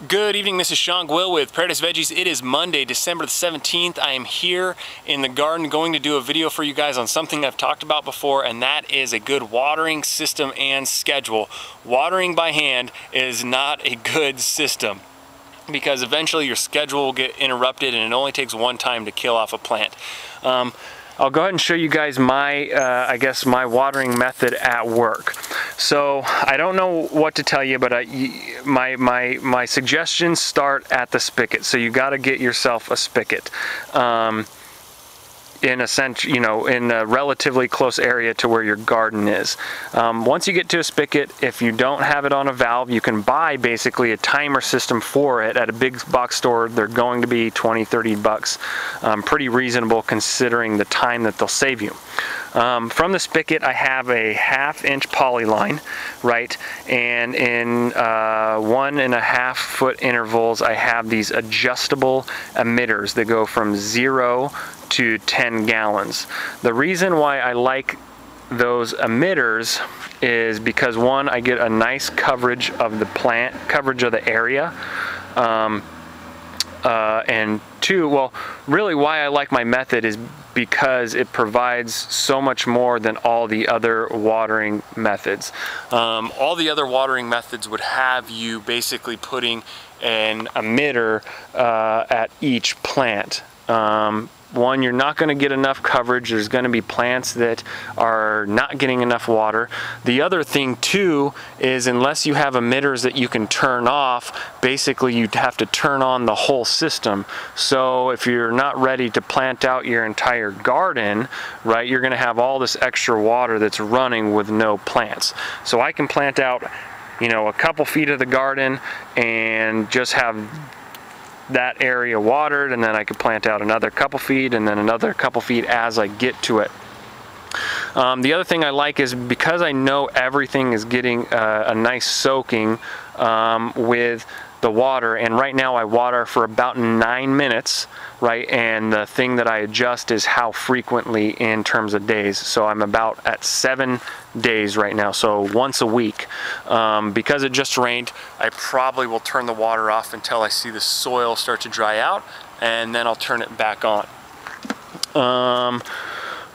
Good evening, this is Sean Gwill with Paradise Veggies. It is Monday, December the 17th. I am here in the garden going to do a video for you guys on something I've talked about before, and that is a good watering system and schedule. Watering by hand is not a good system because eventually your schedule will get interrupted and it only takes one time to kill off a plant. I'll go ahead and show you guys my, I guess, my watering method at work. So I don't know what to tell you, but my suggestions start at the spigot. So you got to get yourself a spigot. In a sense, you know, in a relatively close area to where your garden is. Once you get to a spigot, if you don't have it on a valve, you can buy basically a timer system for it at a big box store. They're going to be 20, 30 bucks. Pretty reasonable considering the time that they'll save you. From the spigot, I have a 1/2-inch poly line, right? And in 1.5 foot intervals, I have these adjustable emitters that go from 0 to 10 gallons. The reason why I like those emitters is because, one, I get a nice coverage of the plant, coverage of the area, and two, well, really why I like my method is because it provides so much more than all the other watering methods. All the other watering methods would have you basically putting an emitter at each plant. One, you're not going to get enough coverage. There's going to be plants that are not getting enough water. The other thing too is, unless you have emitters that you can turn off, basically you'd have to turn on the whole system. So if you're not ready to plant out your entire garden, right, you're going to have all this extra water that's running with no plants. So I can plant out, you know, a couple feet of the garden and just have that area watered, and then I could plant out another couple feet and then another couple feet as I get to it. The other thing I like is, because I know everything is getting a nice soaking with the water, and right now I water for about 9 minutes, right? And the thing that I adjust is how frequently in terms of days. So I'm about at 7 days right now, so once a week. Because it just rained, I probably will turn the water off until I see the soil start to dry out, and then I'll turn it back on.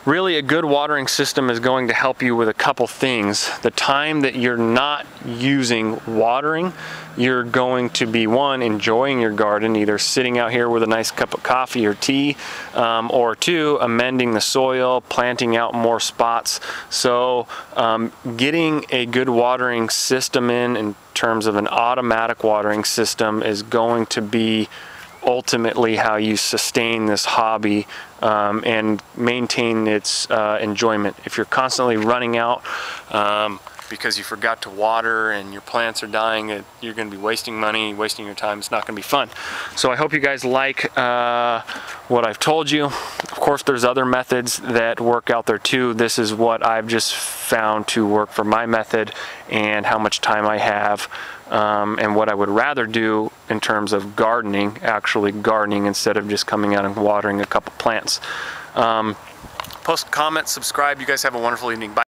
Really, a good watering system is going to help you with a couple things. The time that you're not using watering, you're going to be, one, enjoying your garden, either sitting out here with a nice cup of coffee or tea, or two, amending the soil, planting out more spots. So getting a good watering system in terms of an automatic watering system is going to be ultimately how you sustain this hobby and maintain its enjoyment. If you're constantly running out because you forgot to water and your plants are dying, you're going to be wasting money, wasting your time. It's not going to be fun. So I hope you guys like what I've told you. Of course, there's other methods that work out there too. This is what I've just found to work for my method and how much time I have, and what I would rather do in terms of gardening, actually gardening, instead of just coming out and watering a couple plants. Post, comment, subscribe. You guys have a wonderful evening. Bye.